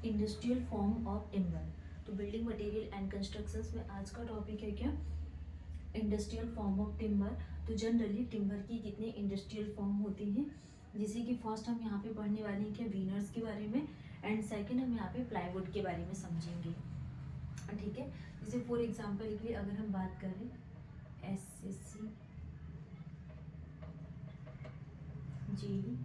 Industrial form of timber. तो building material and constructions में आज का टॉपिक है क्या, इंडस्ट्रियल फॉर्म ऑफ टिम्बर। तो जनरली टिम्बर की कितने इंडस्ट्रियल फॉर्म होती हैं, जैसे कि फर्स्ट हम यहाँ पे पढ़ने वाले हैं क्या वीनर्स के बारे में, एंड सेकंड हम यहाँ पे प्लाईवुड के बारे में समझेंगे। ठीक है, जैसे फॉर एग्जांपल के लिए अगर हम बात करें SSC जी,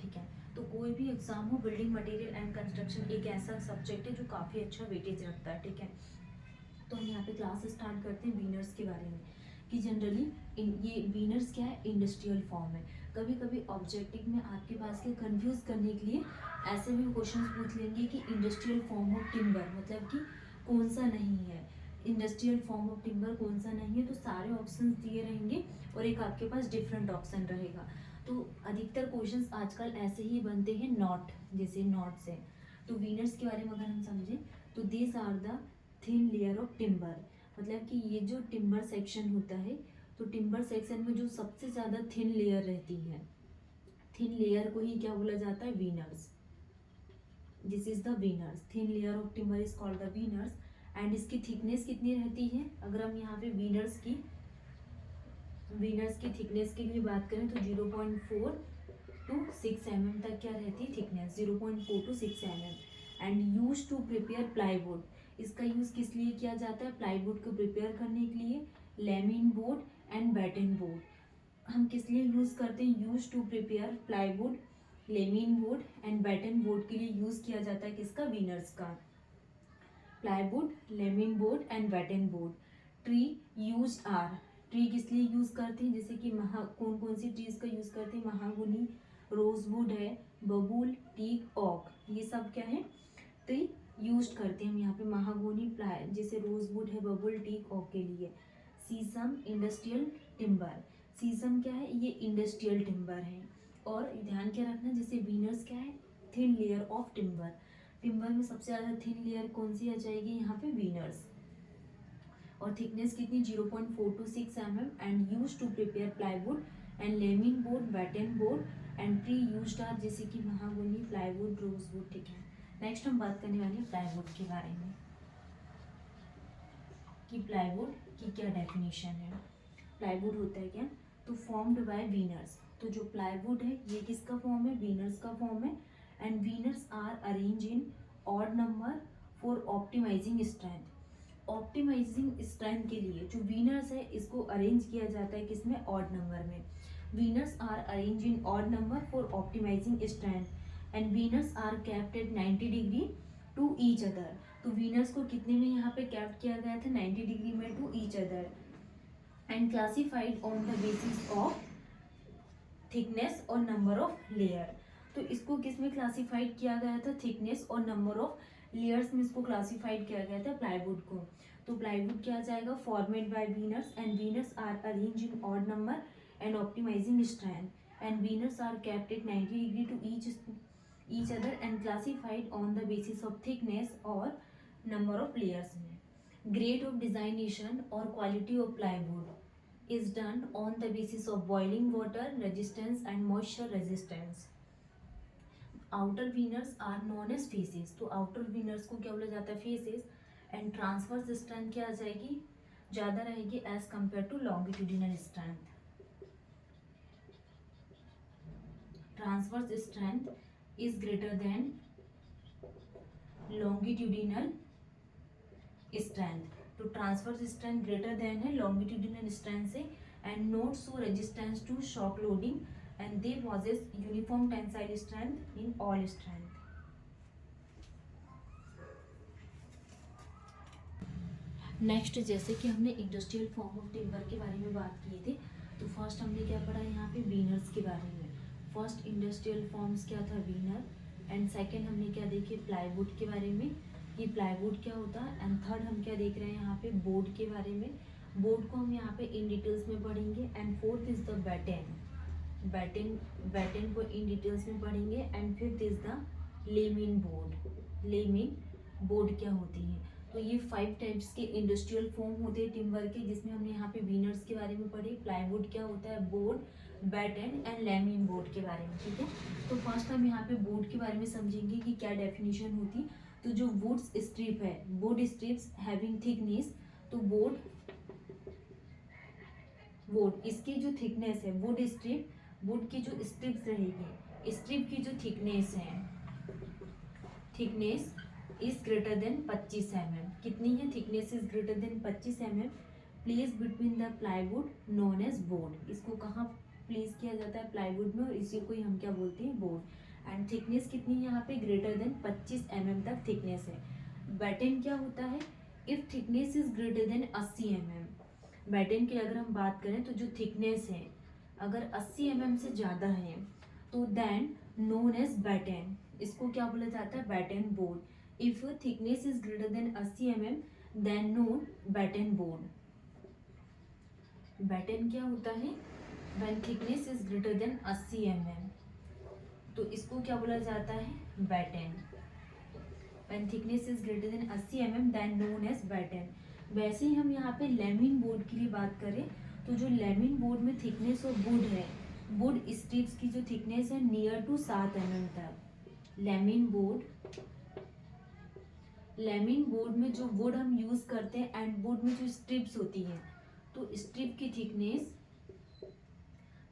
ठीक है। तो कोई भी एग्जाम हो, बिल्डिंग मटेरियल एंड कंस्ट्रक्शन एक ऐसा सब्जेक्ट है जो काफ़ी अच्छा वेटेज रखता है। ठीक है, तो हम यहाँ पे क्लास स्टार्ट करते हैं वीनर्स के बारे में कि जनरली ये वीनर्स क्या है, इंडस्ट्रियल फॉर्म है। कभी कभी ऑब्जेक्टिव में आपके पास के कंफ्यूज करने के लिए ऐसे भी क्वेश्चंस पूछ लेंगे कि इंडस्ट्रियल फॉर्म ऑफ टिम्बर मतलब कि कौन सा नहीं है, इंडस्ट्रियल फॉर्म ऑफ टिम्बर कौन सा नहीं है। तो सारे ऑप्शन दिए रहेंगे और एक आपके पास डिफरेंट ऑप्शन रहेगा। तो अधिकतर क्वेश्चंस आजकल ऐसे ही बनते हैं, नॉट जैसे नॉट से। तो वीनर्स के बारे में अगर हम समझें तो these are the thin layer of timber, मतलब कि ये जो टिम्बर सेक्शन होता है, तो टिम्बर सेक्शन में जो सबसे ज़्यादा थिन लेयर रहती है, थिन लेयर को ही क्या बोला जाता है, veneers. This is the veneers, thin layer of timber is called the veneers. And इसकी थिकनेस कितनी रहती है, अगर हम यहाँ पे वीनर्स की थिकनेस के लिए बात करें तो 0.4 टू 6 mm तक क्या रहती है thickness, 0.4 to 6 mm। And use to prepare plywood, इसका यूज किस लिए किया जाता है, प्लाईवुड को प्रिपेयर करने के लिए। Laminboard and batten board, हम किस लिए यूज करते हैं, use to prepare plywood, laminboard and batten board के लिए यूज किया जाता है किसका, वीनर्स का। Plywood, laminboard and batten board. Tree use are, tree किस लिए यूज करते हैं, जैसे कि कौन कौन सी ट्रीज का यूज करते हैं, महागुनी, रोजवुड है, बबूल, टीक, ओक, ये सब क्या है ट्री यूज करते हैं हम यहाँ पे। महागुनी प्लाई जैसे रोजवुड है, बबूल, टीक, ओक के लिए। सीसम इंडस्ट्रियल टिम्बर, सीसम क्या है, ये इंडस्ट्रियल टिम्बर है। और ध्यान क्या रखना, जैसे वीनर्स क्या है, thin layer of timber, timber में सबसे ज़्यादा थिन लेयर कौन सी आ जाएगी यहाँ पे, वीनर्स। और थिकनेस कितनी, 0.4 to 6 mm। And use to prepare plywood and laminboard, batten board and tree used are जैसे कि महागुनी, प्लाईवुड, रोजवुड। ठीक है, नेक्स्ट हम बात करने वाले हैं प्लाईवुड के बारे में कि प्लाईवुड की क्या डेफिनेशन है। प्लाईवुड होता है क्या, तो फॉर्म्ड बाय वीनर्स, तो जो प्लाईवुड है ये किसका फॉर्म है, वीनर्स का फॉर्म है। And veneers are arrange in odd number for optimising strength, optimising strength के लिए जो वीनर्स है इसको अरेंज किया जाता है किसमें, ऑड नंबर में। Veneers are arrange in odd number for optimising strength and veneers are kept at 90 degree to each other. तो वीनर्स को कितने में यहाँ पे कैप्ट किया गया था, 90 डिग्री में to each other. And classified on the basis of thickness और नंबर ऑफ लेयर, तो इसको किस में क्लासिफाइड किया गया था, थिकनेस और नंबर ऑफ लेयर्स में इसको क्लासिफाइड किया गया था प्लाईवुड को। तो प्लाईवुड क्या आ जाएगा, formed by veneers and veneers are arrange in odd number and optimising strength and veneers are kept at 90 degree to each other and classified on the basis of thickness और number of layers में। Grade of designation और quality of plywood is done on the basis of boiling water resistance and moisture resistance. Outer winners are known as faces, तो outer winners को क्या बोला जाता है, faces। and transverse strength क्या आ जाएगी, ज़्यादा रहेगी as compared to longitudinal strength। transverse strength is greater than longitudinal strength, तो ट्रांसफर स्ट्रेंथ ग्रेटर देन है लॉन्गिट्यूडिनल स्ट्रेंथ से। And not show resistance to shock loading and they possess uniform tensile strength in all strength. Next, जैसे कि हमने industrial form of timber के बारे में बात की थी, तो फर्स्ट हमने क्या पढ़ा यहाँ पे, वीनर्स के बारे में। फर्स्ट इंडस्ट्रियल फॉर्म्स क्या था, वीनर। एंड सेकेंड हमने क्या देखे, प्लाईवुड के बारे में कि प्लाईवुड क्या होता है। एंड थर्ड हम क्या देख रहे हैं यहाँ पे, बोर्ड के बारे में। बोर्ड को हम यहाँ पे इन डिटेल्स में पढ़ेंगे। And fourth is the batten, batten को इन डिटेल्स में पढ़ेंगे। And fifth is the laminboard, laminboard क्या होती है। तो ये 5 टाइप्स के इंडस्ट्रियल फॉर्म होते हैं टिम्बर के, जिसमें हमने यहाँ पे वीनर्स के बारे में पढ़े, प्लाईवुड क्या होता है, board, batten and laminboard के बारे में, ठीक है। तो फर्स्ट हम यहाँ पे बोर्ड के बारे में समझेंगे कि क्या डेफिनेशन होती। तो जो वुड स्ट्रिप है, बोर्ड स्ट्रिप्स हैविंग थिकनेस, तो बोर्ड इसकी जो थिकनेस है, वुड की जो स्ट्रिप्स रहेगी, स्ट्रिप की जो थिकनेस है, thickness is greater than 25 mm। कितनी है? Thickness is greater than 25 mm। Place between the plywood known as board. इसको कहाँ प्लेस किया जाता है? प्लाईवुड में, और इसी को ही हम क्या बोलते हैं? बोर्ड। एंड थिकनेस कितनी है यहाँ पे? ग्रेटर देन 25 mm तक थिकनेस है। बैटन क्या होता है? If thickness is greater than 80 mm। Batten की अगर हम बात करें तो जो थिकनेस है अगर 80 mm से ज़्यादा है तो देन नोन एज बैटन। इसको क्या बोला जाता है? Batten board. If thickness is greater than 80 mm then known batten board. Batten क्या होता है? When thickness is greater than 80 mm, तो इसको क्या बोला जाता है? Batten. When thickness is greater than 80 mm then known as batten. वैसे ही हम यहाँ पे लैमिन बोर्ड की भी बात करें तो जो लैमिन बोर्ड में थिकनेस ऑफ वुड है, वुड स्ट्रिप्स की जो थिकनेस है नियर टू 7 mm तक। लैमिन बोर्ड में जो वुड हम यूज करते हैं एंड वुड में जो स्ट्रिप्स होती है, तो स्ट्रिप की थिकनेस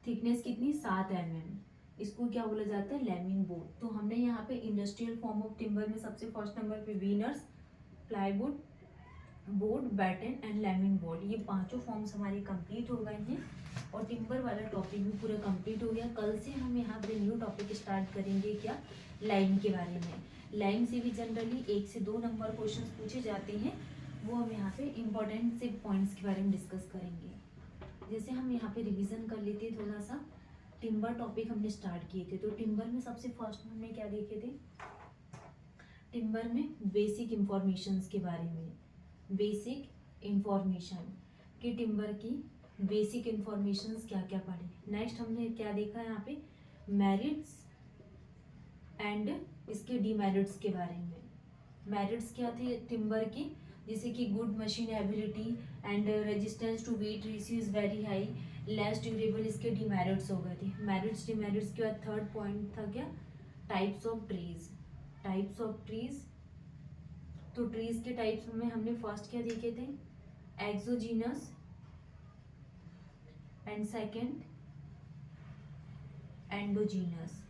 कितनी? 7 mm। इसको क्या बोला जाता है? Lamin board. तो हमने यहाँ पे इंडस्ट्रियल फॉर्म ऑफ टिम्बर में सबसे फर्स्ट नंबर पे veneers, plywood, board, batten and laminboard, ये पांचों फॉर्म्स हमारे कंप्लीट हो गए हैं और टिम्बर वाला टॉपिक भी पूरा कंप्लीट हो गया। कल से हम यहाँ पे न्यू टॉपिक स्टार्ट करेंगे, क्या? लाइन के बारे में। लाइन से भी जनरली 1 से 2 नंबर क्वेश्चंस पूछे जाते हैं, वो हम यहाँ पे इम्पोर्टेंट से पॉइंट्स के बारे में डिस्कस करेंगे। जैसे हम यहाँ पे रिविजन कर लेते हैं थोड़ा सा, टिम्बर टॉपिक हमने स्टार्ट किए थे। तो टिम्बर में सबसे फर्स्ट हमने क्या देखे थे? टिम्बर में बेसिक इंफॉर्मेशंस के बारे में, बेसिक इंफॉर्मेशन कि टिम्बर की बेसिक इंफॉर्मेशंस क्या क्या पढ़े। नेक्स्ट हमने क्या देखा यहाँ पे? मेरिट्स एंड इसके डीमेरिट्स के बारे में। मेरिट्स क्या थे टिम्बर की? जैसे कि good machinability and resistance to weight ratio is very high, less durable, इसके डीमेरिट्स हो गए थे। मेरिट्स डीमेरिट्स के बाद थर्ड पॉइंट था क्या? Types of trees. Types of trees, तो ट्रीज के टाइप्स में हमने फर्स्ट क्या देखे थे? Exogenous and second endogenous.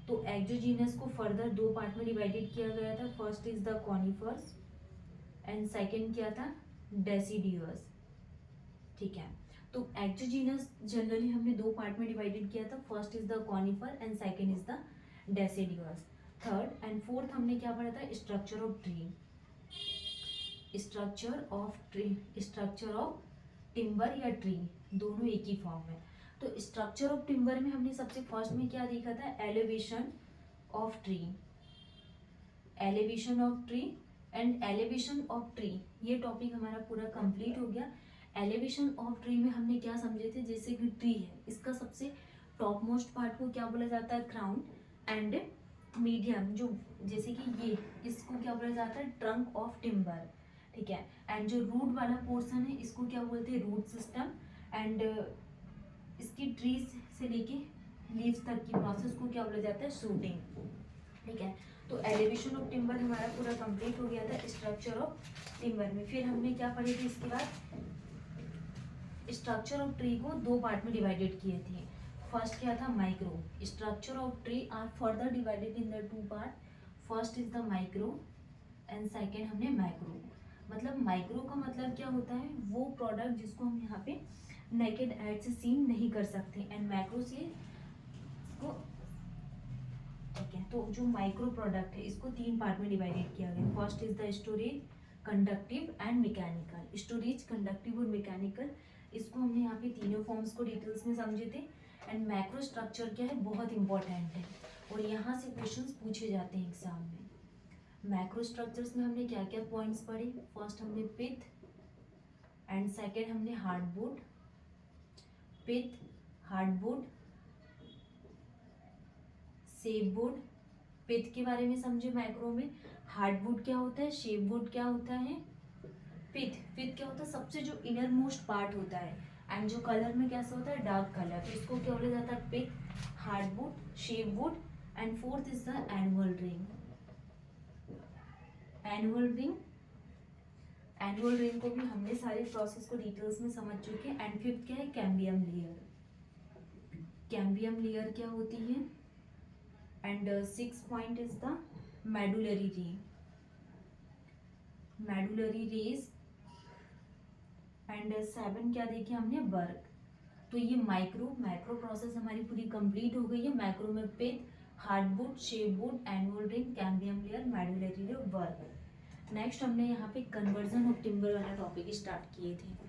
तो एक्सोजीनस को फर्दर 2 पार्ट में डिवाइडेड किया गया था। First is the conifers and second क्या था? डेसिडियस, ठीक है। तो एक्सोजीनस जनरली हमने 2 पार्ट में डिवाइडेड किया था। First is the conifer and second is the deciduous. Third and fourth हमने क्या पढ़ा था? Structure of tree, structure of timber या ट्री, दोनों एक ही फॉर्म है। तो स्ट्रक्चर ऑफ टिम्बर में हमने सबसे फर्स्ट में क्या देखा था? Elevation of tree, elevation of tree and elevation of tree, ये टॉपिक हमारा पूरा कंप्लीट हो गया। एलिवेशन ऑफ ट्री में हमने क्या समझे थे? जैसे कि ट्री है, इसका सबसे टॉप मोस्ट पार्ट को क्या बोला जाता है? क्राउन। एंड मीडियम जो, जैसे कि ये, इसको क्या बोला जाता है? ट्रंक ऑफ टिम्बर, ठीक है। एंड जो रूट वाला पोर्शन है इसको क्या बोलते हैं? Root system. एंड इसकी ट्रीज से लेके लीव्स तक की प्रोसेस को क्या बोला जाता है? शूटिंग, ठीक है। तो एलिवेशन ऑफ टिम्बर हमारा पूरा कंप्लीट हो गया था स्ट्रक्चर ऑफ टिम्बर में। फिर हमने क्या पढ़े थे इसके बाद? स्ट्रक्चर ऑफ ट्री को 2 पार्ट में डिवाइडेड किए थे। फर्स्ट क्या था? Micro. Structure of tree are further divided in the 2 part. First is the micro and second हमने मैक्रो। मतलब माइक्रो का मतलब क्या होता है? वो प्रोडक्ट जिसको हम यहाँ पे नेकेड आइज से सीन नहीं कर सकते, एंड मैक्रो से इसको, ठीक है। तो जो माइक्रो प्रोडक्ट है इसको 3 पार्ट में डिवाइडेड किया गया। First is the storage, conductive and mechanical. Storage, conductive और मैकेनिकल, इसको हमने यहाँ पे तीनों फॉर्म्स को डिटेल्स में समझे थे। एंड मैक्रो स्ट्रक्चर क्या है? बहुत इंपॉर्टेंट है और यहाँ से क्वेश्चंस पूछे जाते हैं एग्जाम में। मैक्रो स्ट्रक्चर्स में हमने क्या क्या पॉइंट्स पढ़े? फर्स्ट हमने पिथ एंड सेकेंड हमने हार्डवुड, पिथ, हार्डवुड, शेपवुड। पिथ के बारे में समझे मैक्रो में, हार्डवुड क्या होता है, शेपवुड क्या होता है, पिथ क्या होता है? सबसे जो इनर मोस्ट पार्ट होता है। एंड जो कलर में कैसा होता है, डार्क कलर, तो इसको क्या बोला जाता है, pith, hardwood, sapwood, and fourth is the annual ring. Annual ring, annual ring को भी हमने सारे प्रोसेस को डिटेल्स में समझ चुके हैं। एंड फिफ्थ क्या है, कैम्बियम लेयर। कैम्बियम लेयर क्या होती है, and six point is the medullary रे, मेडुलरी रेज, एंड सेवन क्या देखे हमने, वर्क। तो ये मैक्रो प्रोसेस हमारी पूरी कंप्लीट हो गई है। मैक्रो में pith, hardwood, sapwood, annual ring, cambium layer, medullary ray, work. Next हमने यहाँ पे कन्वर्जन ऑफ टिम्बर वाला टॉपिक स्टार्ट किए थे।